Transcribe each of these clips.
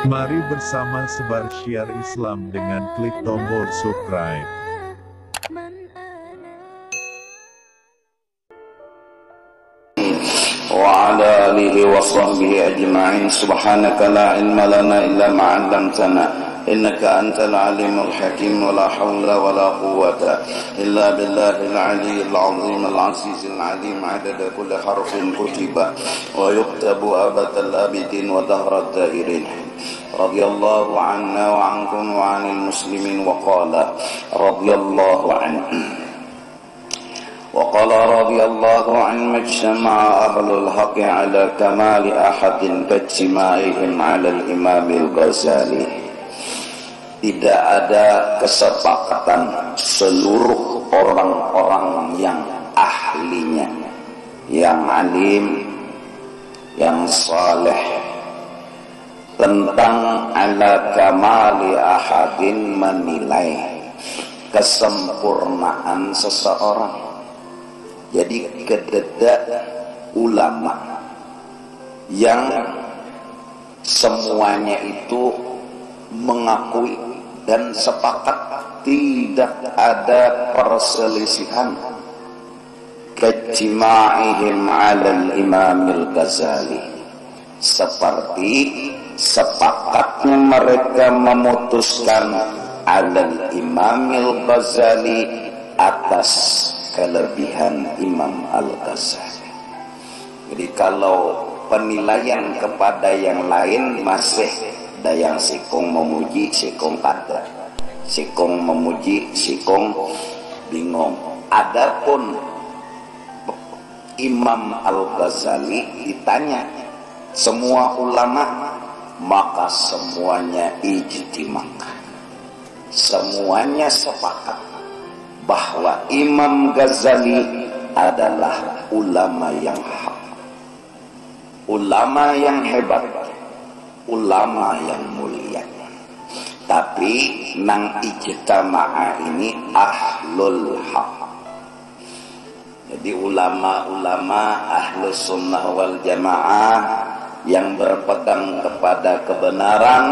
Mari bersama sebar syiar Islam dengan klik tombol subscribe. Wa ala alihi wa sahbihi ajma'in. Subhanaka la ilma lana illa ma 'allamtana innaka antal alimul hakim. Wa la hawla wa la quwwata illa billahil aliyyil azim al azizil alim. Adada kulli harfin kutiba wa yuktabu abadal abidin wa dahrat dairin. Radiyallahu anna wa ankum wa 'anil muslimin wa qala radiyallahu anhu وقال رضي الله عنه ما اجتمع أهل الحق على كمال أحد كاجتماعهم على الإمام الغزالي. Tidak ada kesepakatan seluruh orang-orang yang ahlinya, yang alim, yang saleh, tentang ala kamali ahadin, menilai kesempurnaan seseorang. Jadi kededak ulama yang semuanya itu mengakui dan sepakat tidak ada perselisihan kajma'ihim 'alal Imamil Ghazali, seperti sepakatnya mereka memutuskan 'alal Imamil Ghazali, atas kelebihan Imam Al-Ghazali. Jadi kalau penilaian kepada yang lain masih ada yang sikong memuji, sikong kata, sikong memuji, sikong bingung. Adapun Imam Al-Ghazali ditanya semua ulama, maka semuanya ijtima, semuanya sepakat bahwa Imam Ghazali adalah ulama yang hak, ulama yang hebat, ulama yang mulia. Tapi nang ijtama'a ini ahlul haq. Jadi ulama-ulama ahlus sunnah wal jamaah yang berpegang kepada kebenaran,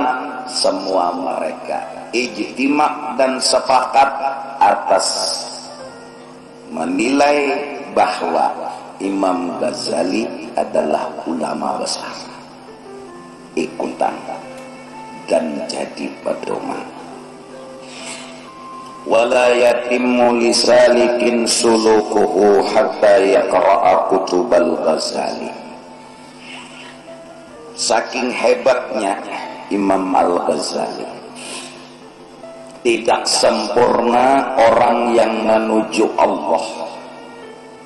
semua mereka ijtima' dan sepakat atas menilai bahwa Imam Ghazali adalah ulama besar, ikutan dan jadi pedoman. Wala yatimmu lisalikin sulukuhu hatta yaqra'a kutubal Ghazali. Saking hebatnya Imam Al-Ghazali, tidak sempurna orang yang menuju Allah,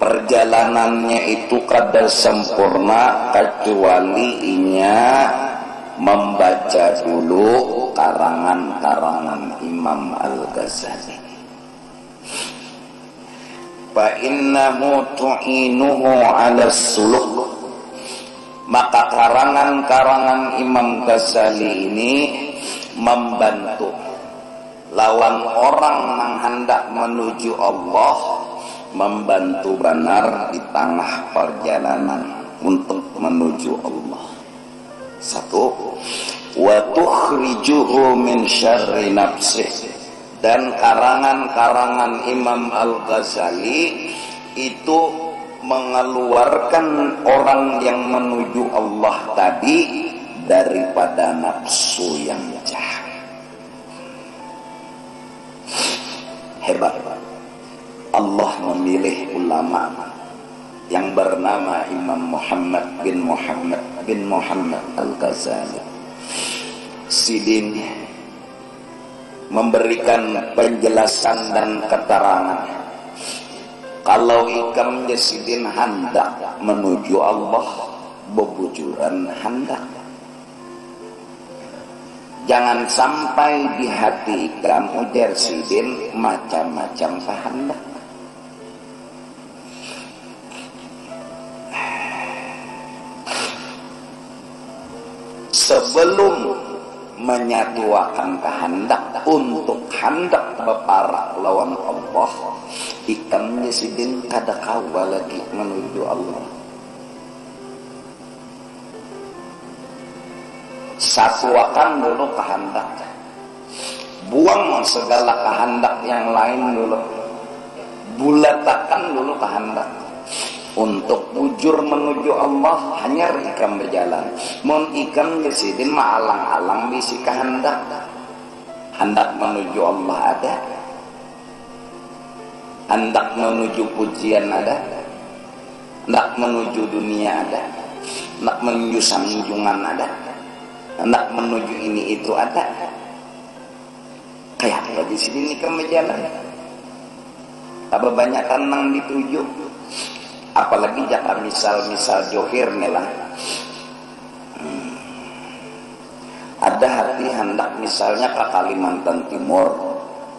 perjalanannya itu kada sempurna kecuali inya membaca dulu karangan-karangan Imam Al-Ghazali. Fa innahu tu'inuhu 'ala suluk, maka karangan-karangan Imam Ghazali ini membantu lawan orang yang hendak menuju Allah, membantu benar di tengah perjalanan untuk menuju Allah. Satu, wa tukhrijuhu min syarri nafsih, dan karangan-karangan Imam Al-Ghazali itu mengeluarkan orang yang menuju Allah tadi daripada nafsu yang jahat. Hebat. Allah memilih ulama yang bernama Imam Muhammad bin Muhammad Al-Ghazali. Sidin memberikan penjelasan dan keterangan kalau ikamnya sidin hendak menuju Allah, bebujuran hendak. Jangan sampai di hati ikram ujar sidin macam-macam kehendak. Sebelum menyatuakan kehendak untuk hendak beparak lawan Allah, ikamnya sidin kada kawa lagi menuju Allah. Satuakan dulu kehendak, buang segala kehendak yang lain dulu, bulatakan dulu kehendak. Untuk bujur menuju Allah hanya ikam berjalan. Mun ikam jasidin maalang-alang bisi kehendak. Hendak menuju Allah ada, hendak menuju pujian ada, hendak menuju dunia ada, hendak menuju sanjungan ada, hendak menuju ini itu ada. Kayak apa di sini ikam berjalan? Apa banyak tenang dituju? Apalagi jaka misal johir nih lah. Ada hati hendak misalnya ke Kalimantan Timur,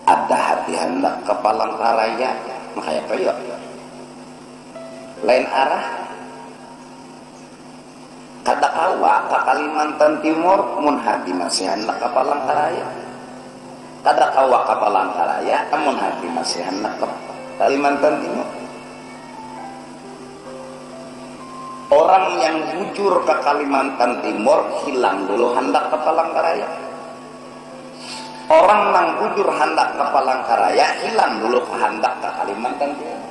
ada hati hendak ke Palangkaraya, makanya kayo lain arah. Kada kawa ke Kalimantan Timur, mun hati masih hendak ke Palangkaraya. Kada kawa ke Palangkaraya, mun hati masih hendak ke Kalimantan Timur. Orang yang bujur ke Kalimantan Timur hilang dulu hendak ke Palangkaraya. Orang yang bujur hendak ke Palangkaraya hilang dulu kehendak ke Kalimantan Timur.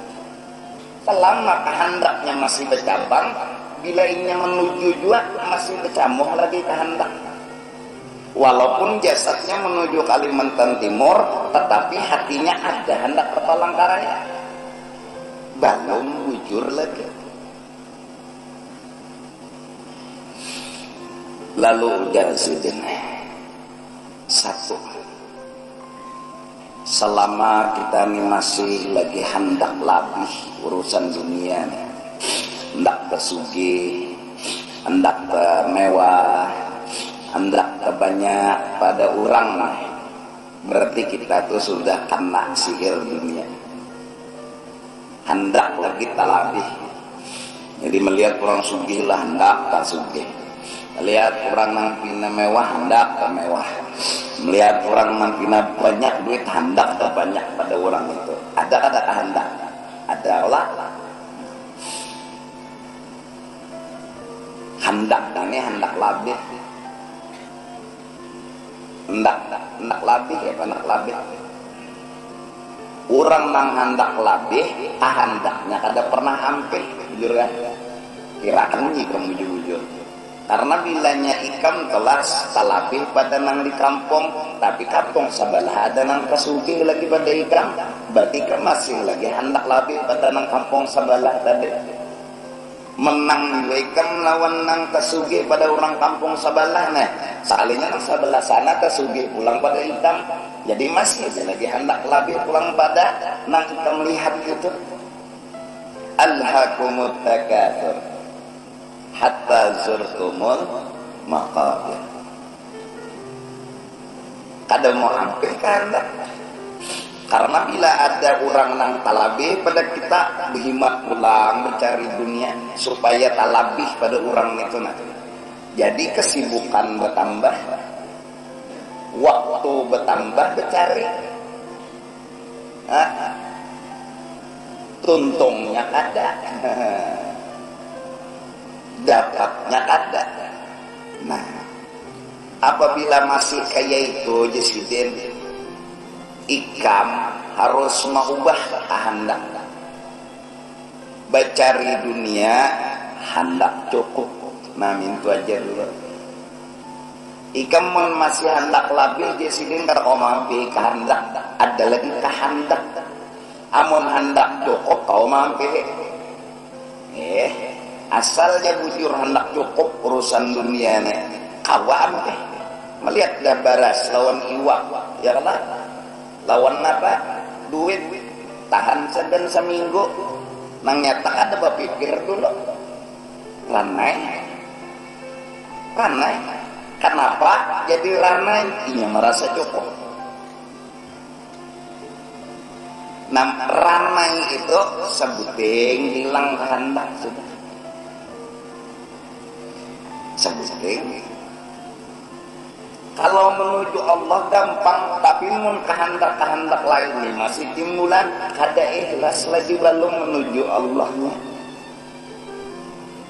Selama kehendaknya masih bercabang, bila ingin menuju juga masih bercamuh lagi kehendak. Walaupun jasadnya menuju Kalimantan Timur, tetapi hatinya ada hendak ke Palangkaraya. Belum bujur lagi. Lalu jasidin satu, selama kita ini masih lagi hendak labih urusan dunia, hendak kesugih, hendak ke mewah, hendak ke banyak pada orang, berarti kita tuh sudah kena sihir dunia. Hendak lagi talabih, jadi melihat orang sugih lah hendak tak sugih. Lihat orang nang pina mewah hendak ke mewah, melihat orang nang pina banyak duit hendak ke banyak pada orang itu. Ada hendak, ada olah hendak ini hendak labih, hendak labih ya hendak labih. Orang nang hendak labih, hendaknya kada pernah hampir, jujur kan? Kirakan jika mujur-mujur. Karena bilanya ikam telah talabih pada nang di kampung, tapi kampung sebelah ada nang kesugih lagi pada ikam, berarti ikam masih lagi hendak labih pada nang kampung sebelah tadi. Menang ikam lawan nang kesugih pada orang kampung sebelah, nah salahnya nang sebelah sana kesugih pulang pada ikam, jadi masih lagi hendak labih pulang pada nang ikam melihat itu. Alhaakumut takatsur hatta zurtumul maqabir. Kada mau hampir karena bila ada orang nang talabih pada kita berhimat pulang mencari dunia supaya talabih pada orang itu nanti. Jadi kesibukan bertambah, waktu bertambah bercari, tuntungnya ada. Dapatnya ada. Nah, apabila masih kayak itu jasidin, ikam harus mengubah kehendak. Bercari dunia hendak cukup. Nah, itu aja dulu. Ikam masih hendak labih jasidin kalau mampu kehendak. Ada lagi kehendak. Amun hendak cukup kau mampu. Asalnya bujur hendak cukup urusan dunia nih, kawam melihat baras lawan iwak, ya lah, lawan apa? Duit, tahan sedan seminggu, nang nyata ada berpikir dulu, ranai, kenapa jadi ranai? Ia merasa cukup. Nah, ranai itu sebuting hilang kehendak sudah. Sebuting. Kalau menuju Allah gampang, tapi mun kehendak lain nih masih timulan, kada ikhlas lagi belum menuju Allahnya.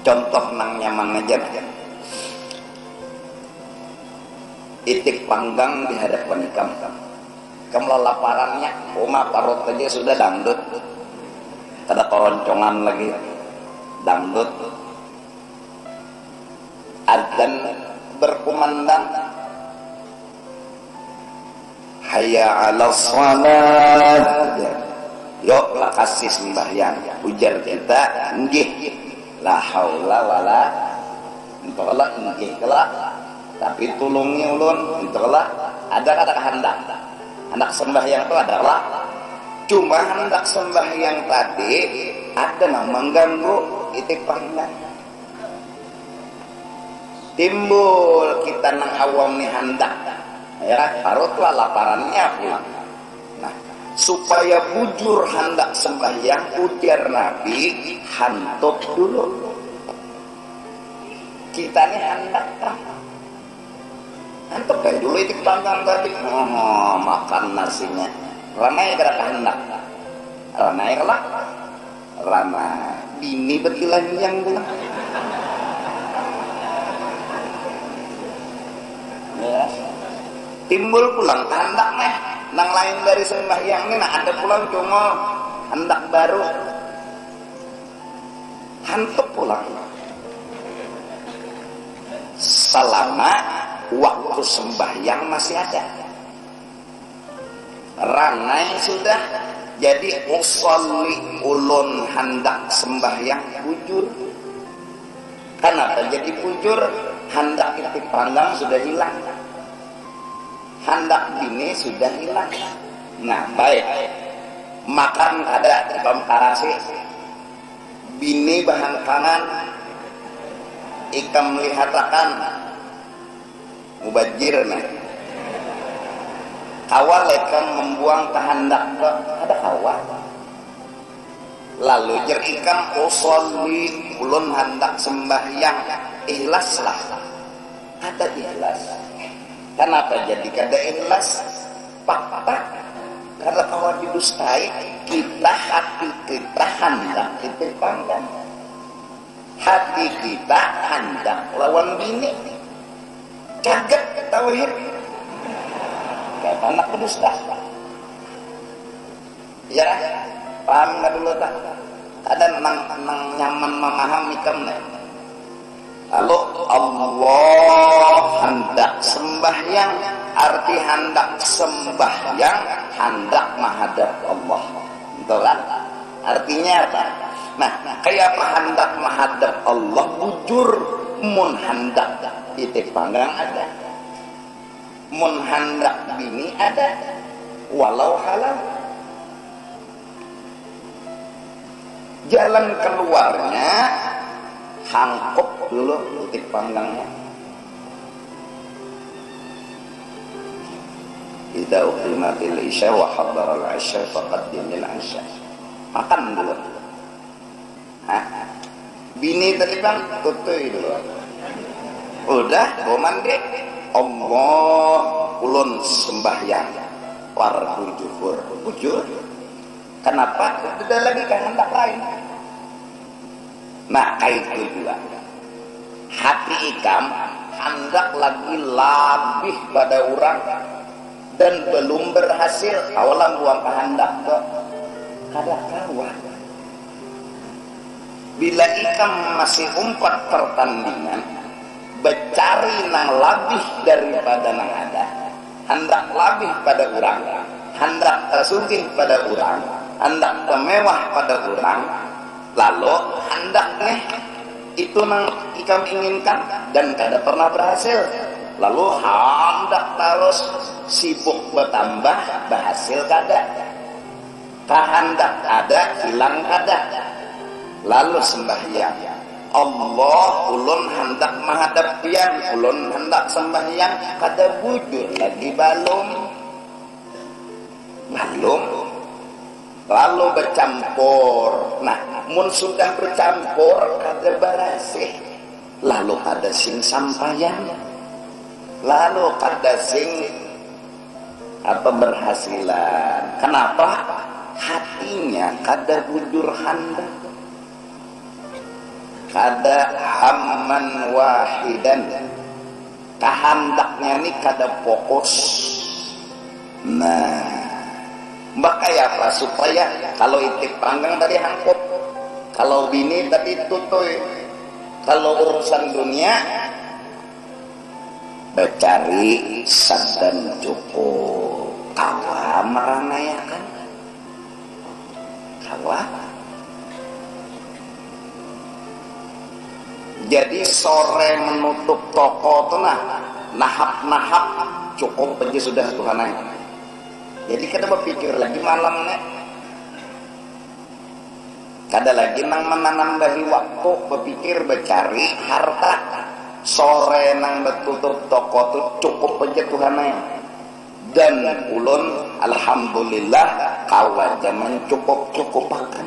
Contoh nang nyaman aja. itik panggang di hadapan ikam. Ikam laparannya, oma parut aja sudah dangdut. Ada keroncongan lagi, dangdut. Adzan berkumandang, hayya 'alas shalah. Yuk lah kasih sembahyang. Ujar kita, nggih. La haula wala entahlah nggih kelak. Tapi tulungi ulun entahlah ada kata hendak. Hendak sembahyang itu adalah cuma hendak sembahyang tadi ada yang mengganggu itik panggang. Timbul kita nang awam nih hendak. Ya, parutlah laparannya pulang. Nah, supaya bujur hendak sembahyang, ujar Nabi, hantut dulu. Kita ini hendak kan? Hantut kayak dulu itik panggang tadi. Oh, makan nasinya. Ramai gerak hendak. Ramai lah. Ramai. Bini berkilanjang pulang. Ya. Timbul pulang hendak nih. Nang lain dari sembahyang ini, nah ada pulang cuma hendak baru. Hantuk pulang. Selama waktu sembahyang masih ada. Ranai sudah jadi usolli ulun hendak sembahyang bujur. Kenapa jadi bujur? Hendak itik panggang sudah hilang. Hendak bini sudah hilang. Nah baik, makan ada di komparasi. Bini bahan kanan, ikam melihatakan mubajir nih. Kawal ikam membuang kehendak ke ada kawal. Lalu jer ikam usolli ulun hendak sembahyang, ikhlaslah. Ada ikhlas. Kenapa jadi kada ikhlas? Fakta karena kawan didustai, kita hati kita hendak kita panggang. Hati kita hendak lawan bini. Kaget tauhid. Kayak anak berdusta. Ya, paham nggak dulu tak? Ada nang nyaman memahami kamu. Lalu Allah hendak sembahyang, arti hendak sembahyang hendak menghadap Allah. Betul kan? Artinya apa? Nah, kayak apa hendak menghadap Allah? Bujur mun hendak itik panggang ada, mun hendak bini ada, walau halal. Jalan keluarnya hangkop dulu itik panggangnya. Idza uqimatil isya wa hadaral isya faqaddimil isya. Makan dulu. Bini tadi bang tutui dulu. Udah, go mandi. Allah ulun sembahyang fardu zuhur. Bujur. Kenapa? Tidak lagi kehendak lain. Nah, kayak itu juga. Hati ikam hendak lagi labih pada orang dan belum berhasil. Awalan buang kehendak ke kada kawan. Bila ikam masih umpat pertandingan, bercari nang labih daripada nang ada, hendak labih pada orang, hendak tersugih pada orang, hendak temewah pada orang, lalu hendaknya itu nang ikam inginkan dan kada pernah berhasil, lalu hendak terus sibuk bertambah, berhasil kada, kehendak ada, hilang kada, lalu sembahyang Allah ulun hendak menghadap pian, ulun hendak sembahyang kada bujur lagi balum lalu bercampur. Nah, mun sudah bercampur kada berhasil, lalu kada sing sampayan, lalu kada sing apa berhasilan. Kenapa? Hatinya kada bujur hendak, kada hamman wahidan kahandaknya nih kada fokus. Nah, maka ya apa supaya kalau itik panggang tadi hangkop, kalau bini tadi tutoy, kalau urusan dunia bercari sadan cukup. Kawa merana ya kan, kawa. Jadi sore menutup toko tuh nahap cukup aja sudah Tuhan aja. Jadi kada berpikir lagi malamnya, kada lagi nang menanambahi waktu berpikir bercari harta. Sore nang betutup toko tuh cukup aja Tuhan aja. Dan ulun alhamdulillah kawa zaman cukup-cukupakan.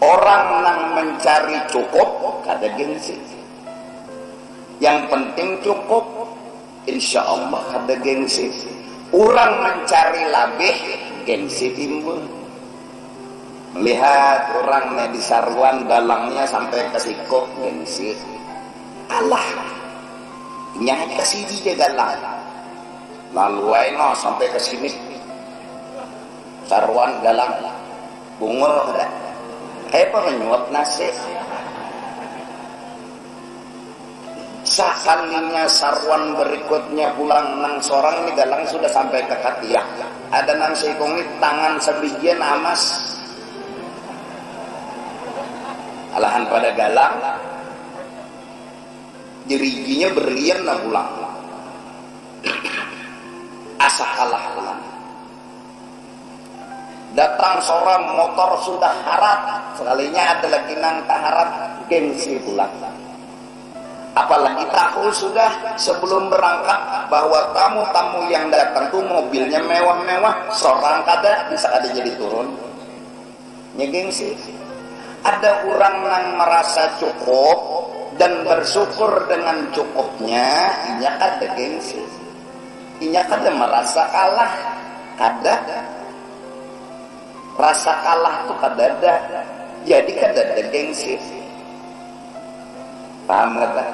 Orang nang mencari cukup kada gengsi. Yang penting cukup, insya Allah kada gengsi. Orang mencari labih, gengsi timbul. Melihat orang di sarwan dalangnya sampai ke sikok, gengsi. Allah, nyai kasih dia galang. Lalu ayo sampai ke sini, sarwan galang, bungul ada. Apa menyuap nasi? Sakalinya sarwan berikutnya pulang nang sorang ini galang sudah sampai ke Katiak. Ada nang seikong tangan sebijian amas. Alahan pada galang, jeriginya berlian lah pulang. Asa kalah pulang. Datang seorang motor sudah harat, sekalinya ada lagi nang tak harat, gengsi pulang. Apalagi tahu sudah sebelum berangkat bahwa tamu-tamu yang datang tuh mobilnya mewah-mewah, seorang kada bisa ada jadi turun. Gengsi. Ada orang yang merasa cukup dan bersyukur dengan cukupnya, inya kada gengsi. Inya kada merasa kalah, kada. Rasa kalah tuh kada ada, jadi kada ada gengsi. Paham kada?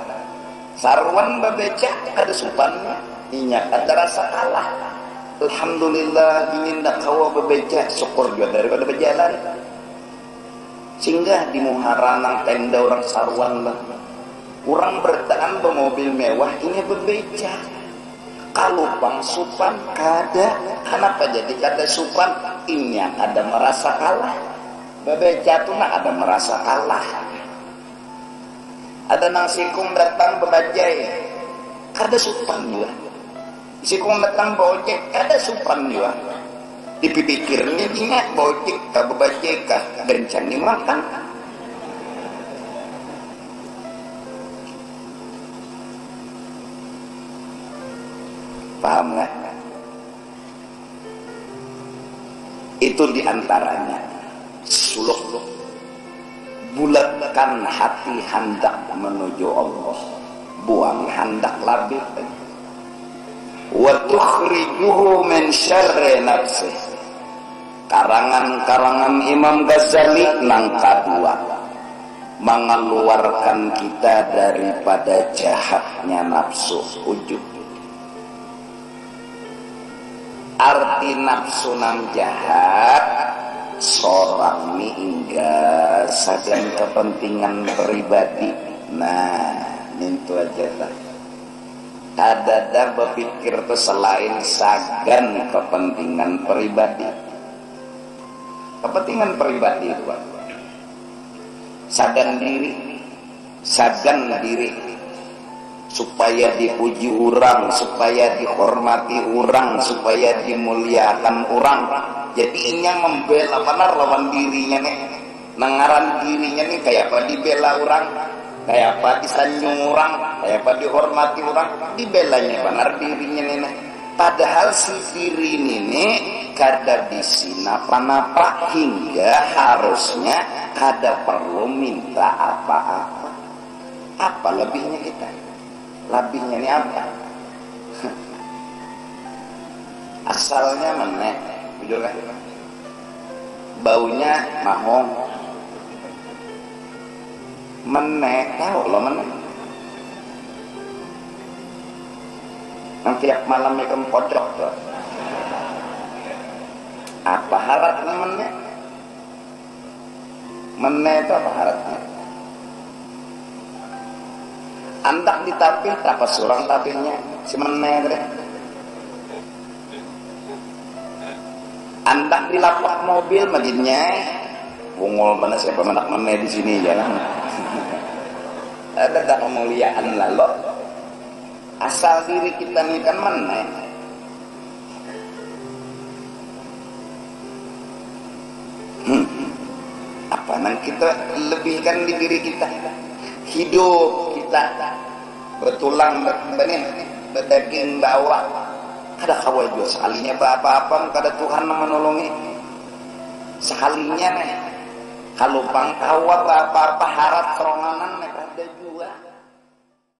Sarwan babecak kada supannya, inya kada rasa kalah. Alhamdulillah ingin nak kawa babecak, syukur juga daripada berjalan. Singgah di muharanang tenda orang sarwan lah. Orang bertahan bermobil mewah ini babecak. Kalau bang supan kada, kenapa jadi kada supan? Ini ada merasa kalah. Babecak tu nak ada merasa kalah. Ada nang sikung datang bebajai, kada supan juga. Sikung datang bojek, kada supan juga. Dipikirnya ingat bojek kah bebajai kah gencan dimakan. Paham nggak? Itu diantaranya suluk bulatkan hati hendak menuju Allah, buang hendak labih, wa tukhrijuhu min syarri nafsih. Karangan-karangan Imam Ghazali nang kadua mengeluarkan kita daripada jahatnya nafsu ujub. Arti nafsu nang jahat seorang ini enggak sadan kepentingan pribadi. Nah, itu aja lah. Ada berpikir itu selain sagan kepentingan pribadi. Kepentingan pribadi itu sagan diri supaya dipuji orang, supaya dihormati orang, supaya dimuliakan orang. Jadi inya membela benar lawan dirinya nih, nengaran dirinya nih kayak apa dibela orang, kayak apa disanjung orang, kayak apa dihormati orang, dibelanya benar dirinya nih. Padahal si diri ini kada bisa napa-napa hingga harusnya kada perlu minta apa-apa. Apa lebihnya kita? Lebihnya ini apa? Asalnya mana? Jujur lah. Baunya mahong. Menek tahu lo menek. tiap malam ikan pojok tuh. Apa haratnya mennya? Mennya itu apa haratnya? Andak ditapih, apa surang tapihnya? Si mennya deh. Andak di lapak mobil madinnya. Bungol mana siapa menak mennya di sini jalan. Ada tak kemuliaan lalu. Asal diri kita nih kan mennya. Apa nang kita lebihkan di diri kita, hidup kita bertulang berdaging bawah, kada kawai juga sekalinya apa-apa, kada Tuhan menolongi sekalinya nih kalau bang kawa apa-apa harap seronganan nih